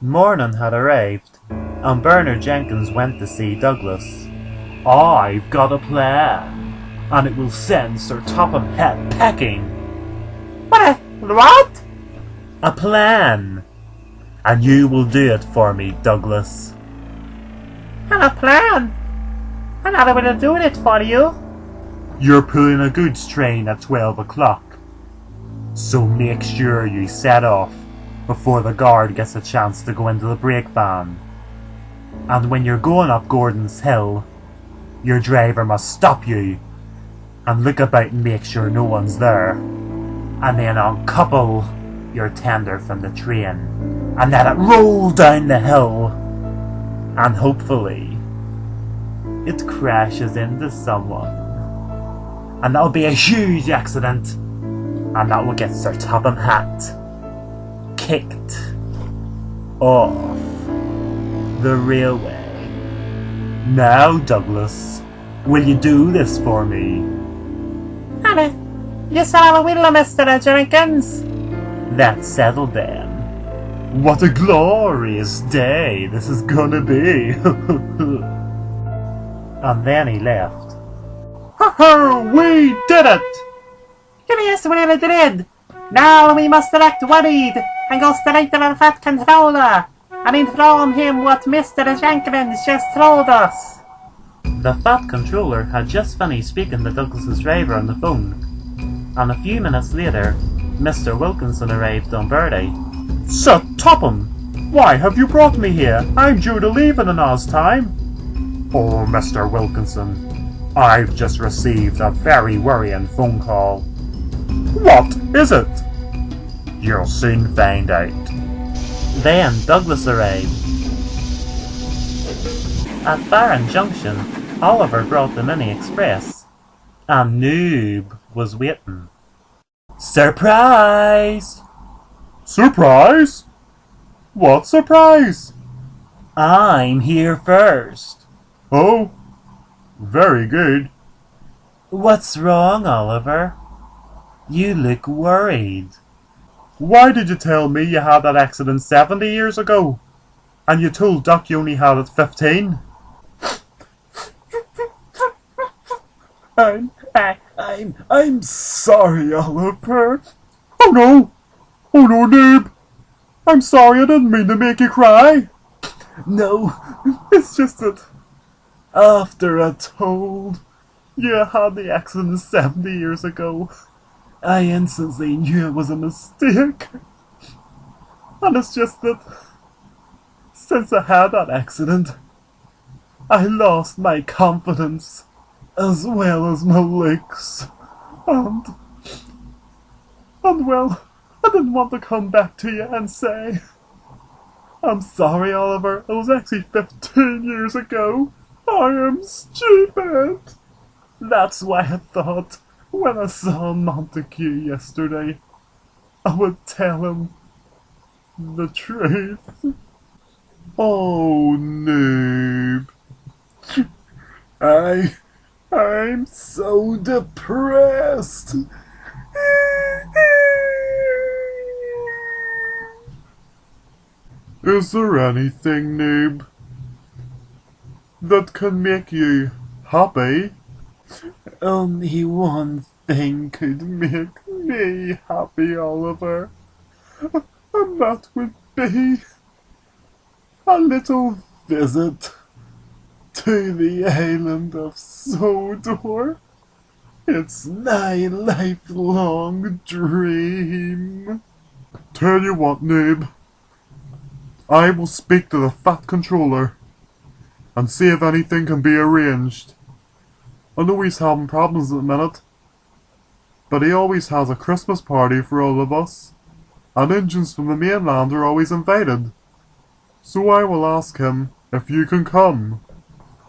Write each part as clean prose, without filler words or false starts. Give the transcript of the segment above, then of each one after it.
Morning had arrived, and Bernard Jenkins went to see Douglas. "I've got a plan, and it will send Sir Topham Hatt packing." What? "A plan, and you will do it for me, Douglas." A plan? And how am I going to do it for you? "You're pulling a goods train at 12 o'clock, so make sure you set off before the guard gets a chance to go into the brake van. And when you're going up Gordon's Hill, your driver must stop you and look about and make sure no one's there, and then uncouple your tender from the train and let it roll down the hill, and hopefully it crashes into someone, and that'll be a huge accident, and that will get Sir Topham Hatt kicked off the railway. Now, Douglas, will you do this for me?" Yes, I will, Mr. Jenkins. "That's settled then. What a glorious day this is gonna be." And then he left. "We did it!" Yes, we really did. Now we must act worried and go straight to the Fat Controller and inform him what Mr. Jenkins just told us. The Fat Controller had just finished speaking to Douglas's driver on the phone, and a few minutes later, Mr. Wilkinson arrived on Birdie. "Sir Topham, why have you brought me here? I'm due to leave in an hour's time." "Oh, Mr. Wilkinson, I've just received a very worrying phone call." "What is it?" "You'll soon find out." Then Douglas arrived. At Barron Junction, Oliver brought the Mini Express, and Noob was waiting. "Surprise!" "Surprise? What surprise?" "I'm here first." "Oh, very good." "What's wrong, Oliver? You look worried." "Why did you tell me you had that accident 70 years ago? And you told Doc you only had it 15? I'm sorry, Oliver." Oh no, Noob. I'm sorry, I didn't mean to make you cry." "No, it's just that after I told you had the accident 70 years ago, I instantly knew it was a mistake. And it's just that since I had that accident, I lost my confidence as well as my looks. And well, I didn't want to come back to you and say, 'I'm sorry, Oliver, it was actually 15 years ago. I am stupid.' That's why I thought, when I saw Montague yesterday, I would tell him the truth." "Oh, Noob. I'm so depressed." "Is there anything, Noob, that can make you happy?" "Only one thing could make me happy, Oliver, and that would be a little visit to the island of Sodor. It's my lifelong dream." "Tell you what, Noob, I will speak to the Fat Controller and see if anything can be arranged. I know he's having problems at the minute, but he always has a Christmas party for all of us, and Indians from the mainland are always invited. So I will ask him if you can come."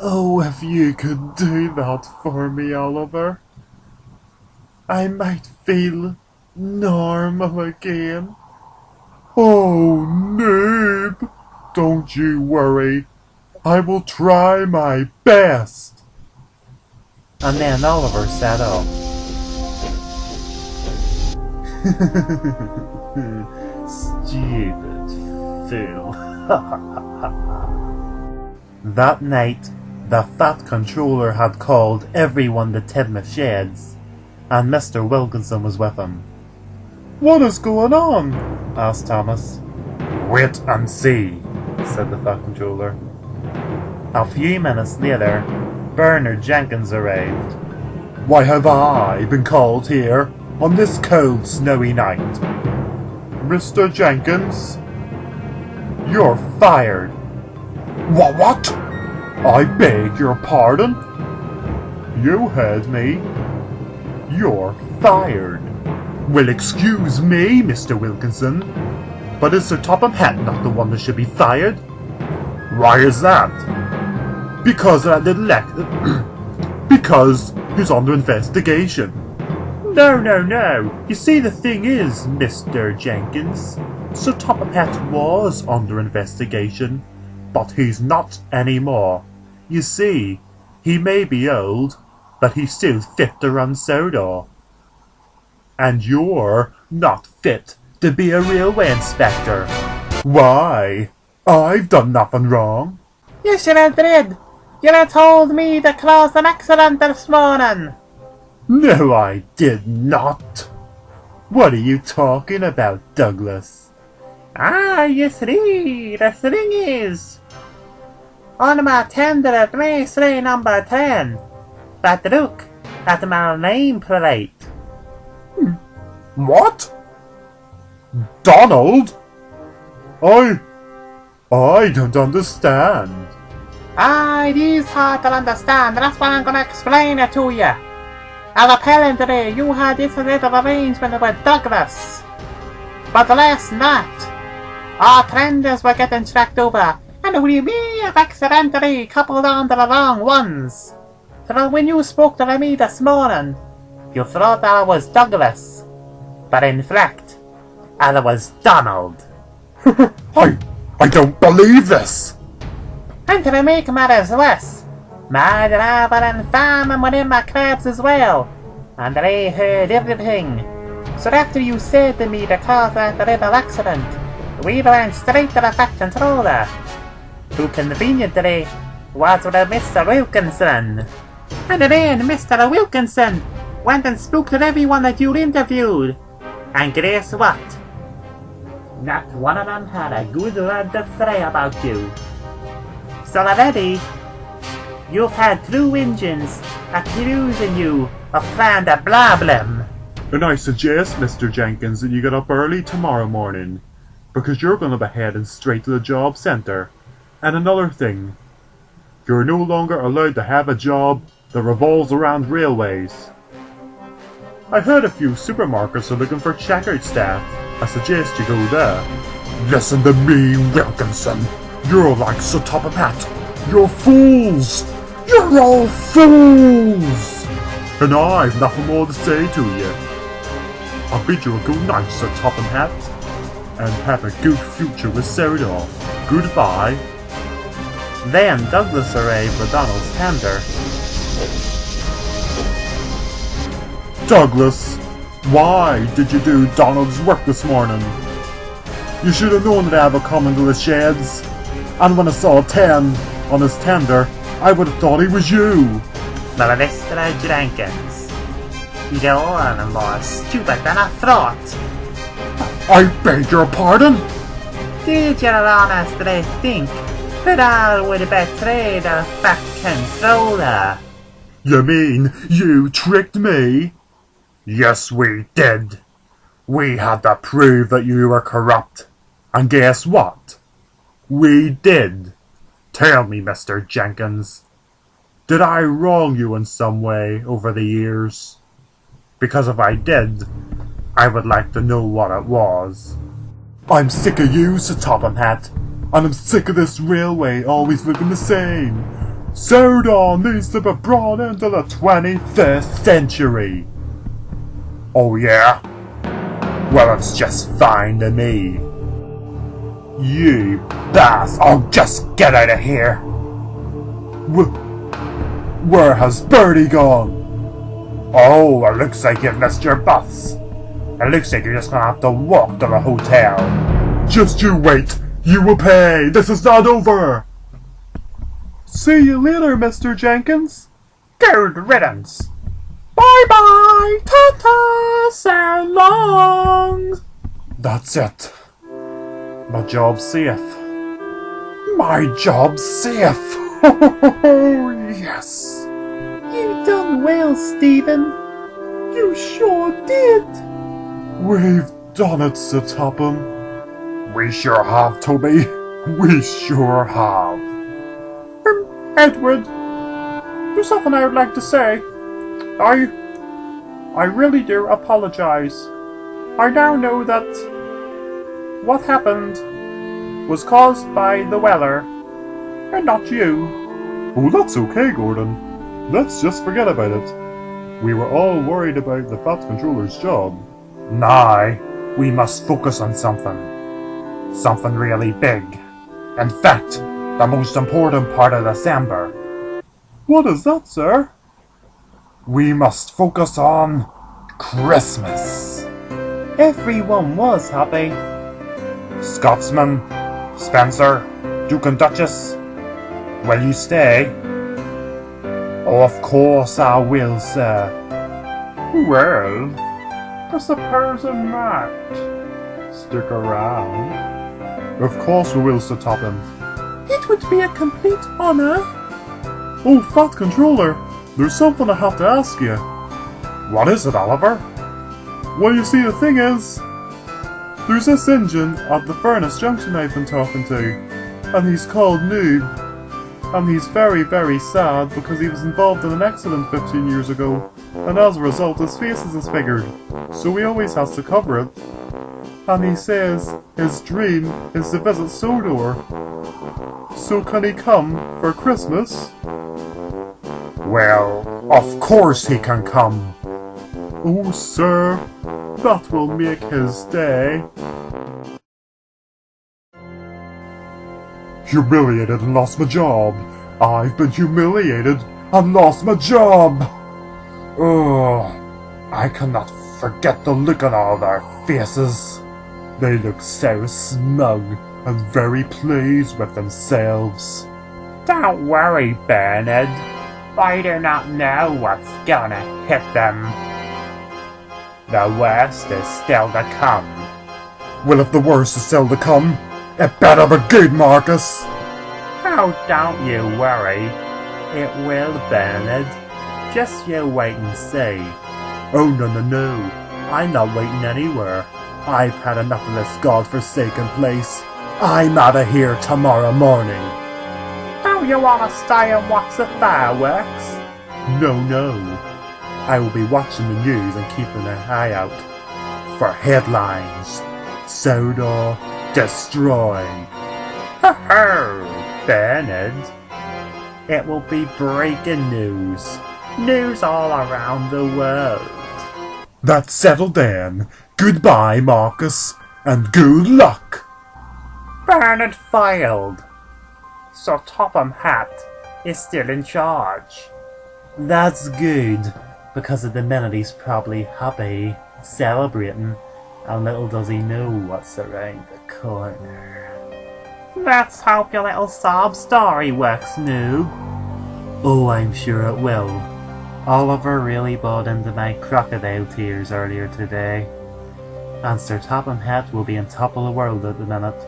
"Oh, if you could do that for me, Oliver, I might feel normal again." "Oh, Noob, don't you worry. I will try my best." And then Oliver set off. Stupid too. That night, the Fat Controller had called everyone to Tidmouth Sheds, and Mr. Wilkinson was with him. What is going on? Asked Thomas. Wait and see, said the Fat Controller. A few minutes later, Bernard Jenkins arrived. Why have I been called here on this cold, snowy night? Mr. Jenkins, you're fired. What? I beg your pardon? You heard me. You're fired. Well, excuse me, Mr. Wilkinson, but is Sir Topham Hatt not the one that should be fired? Why is that? Because that little because he's under investigation. No. You see, the thing is, Mr. Jenkins, Sir Topham Hatt was under investigation, but he's not anymore. You see, he may be old, but he's still fit to run Sodor. And you're not fit to be a railway inspector. Why? I've done nothing wrong. You should have did. You have told me to cause an accident this morning. No, I did not. What are you talking about, Douglas? You see, the thing is, on my tender at race train number 10, that look at my nameplate. What? Donald? I don't understand. It is hard to understand, that's why I'm gonna explain it to you. And apparently you had this little arrangement with Douglas. But last night, our tenders were getting tracked over, and we may have accidentally coupled onto the wrong ones. So when you spoke to me this morning, you thought I was Douglas. But in fact, I was Donald. I don't believe this! And to make matters worse, my driver and fireman were in my crabs as well, and they heard everything. So after you said to me the cause of the little accident, we ran straight to the Fat Controller, who conveniently was with Mr. Wilkinson. And then Mr. Wilkinson went and spoke to everyone that you interviewed. And guess what? Not one of them had a good word to say about you. So already, you've had 2 engines accusing you of trying to blab them. And I suggest, Mr. Jenkins, that you get up early tomorrow morning, because you're going to be heading straight to the job centre. And another thing, you're no longer allowed to have a job that revolves around railways. I heard a few supermarkets are looking for checkout staff. I suggest you go there. Listen to me, Wilkinson. You're like Sir Topham Hatt. You're fools. You're all fools. And I've nothing more to say to you. I'll bid you a good night, Sir Topham Hatt, and have a good future with Sodor. Goodbye. Then Douglas arrived with Donald's tender. Douglas, why did you do Donald's work this morning? You should have known that I would come into the sheds, and when I saw 10 on his tender, I would have thought he was you. But Mr. Jenkins, you're all more stupid than I thought. I beg your pardon? Did you honestly think that I would betray the Fat Controller? You mean you tricked me? Yes, we did. We had to prove that you were corrupt. And guess what? We did. Tell me, Mr. Jenkins, did I wrong you in some way over the years? Because if I did, I would like to know what it was. I'm sick of you, Sir Topham Hatt, and I'm sick of this railway always looking the same. Sodor needs to be brought into the 21st century. Oh yeah? Well, it's just fine to me. You bass! I'll just get out of here! Where has Bertie gone? Oh, it looks like you've missed your bus. It looks like you're just gonna have to walk to the hotel. Just you wait! You will pay! This is not over! See you later, Mr. Jenkins. Good riddance. Bye-bye! Ta-ta! So long! That's it. My job's safe. My job's safe! Oh, yes! You done well, Stephen. You sure did. We've done it, Sir Topham. We sure have, Toby. We sure have. Edward, there's something I would like to say. I really do apologize. I now know that what happened was caused by the weather, and not you. Oh, that's okay, Gordon. Let's just forget about it. We were all worried about the Fat Controller's job. Now, we must focus on something. Something really big. In fact, the most important part of December. What is that, sir? We must focus on Christmas. Everyone was happy. Scotsman, Spencer, Duke and Duchess, will you stay? Oh, of course I will, sir. Well, I suppose I might stick around. Of course we will, Sir Topham. It would be a complete honour. Oh, Fat Controller, there's something I have to ask you. What is it, Oliver? Well, you see, the thing is, there's this engine at the furnace junction I've been talking to, and he's called Noob, and he's very, very sad because he was involved in an accident 15 years ago, and as a result his face is disfigured, so he always has to cover it. And he says his dream is to visit Sodor. So can he come for Christmas? Well, of course he can come. Oh, sir, that will make his day. Humiliated and lost my job. I've been humiliated and lost my job. Oh, I cannot forget the look on all their faces. They look so smug and very pleased with themselves. Don't worry, Bernard. I do not know what's gonna hit them. The worst is still to come. Well, if the worst is still to come, it better be good, Marcus. Oh, don't you worry. It will, Bernard. Just you wait and see. Oh, no. I'm not waiting anywhere. I've had enough of this god-forsaken place. I'm out of here tomorrow morning. Oh, you wanna stay and watch the fireworks? No. I will be watching the news and keeping an eye out for headlines. Sodor destroyed. Ho-ho, Bernard. It will be breaking news. News all around the world. That's settled then. Goodbye, Marcus, and good luck. Bernard failed. So Topham Hat is still in charge. That's good, because at the minute he's probably happy, celebrating, and little does he know what's around the corner. Let's hope your little sob story works, noob. Oh, I'm sure it will. Oliver really bought into my crocodile tears earlier today. And Sir Topham Hatt will be on top of the world at the minute,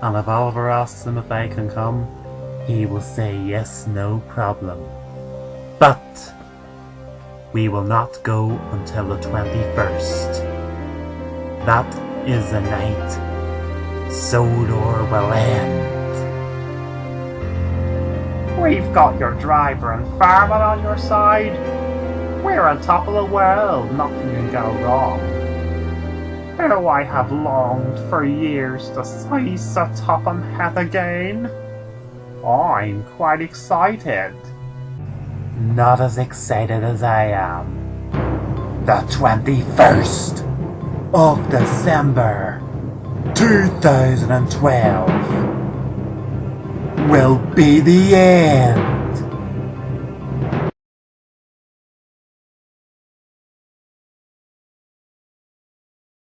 and if Oliver asks him if I can come, he will say yes, no problem. But we will not go until the 21st. That is the night Sodor will end. We've got your driver and fireman on your side. We're on top of the world, nothing can go wrong. Oh, I have longed for years to see Sir Topham Hatt again. I'm quite excited. Not as excited as I am. The 21st of December 2012 will be the end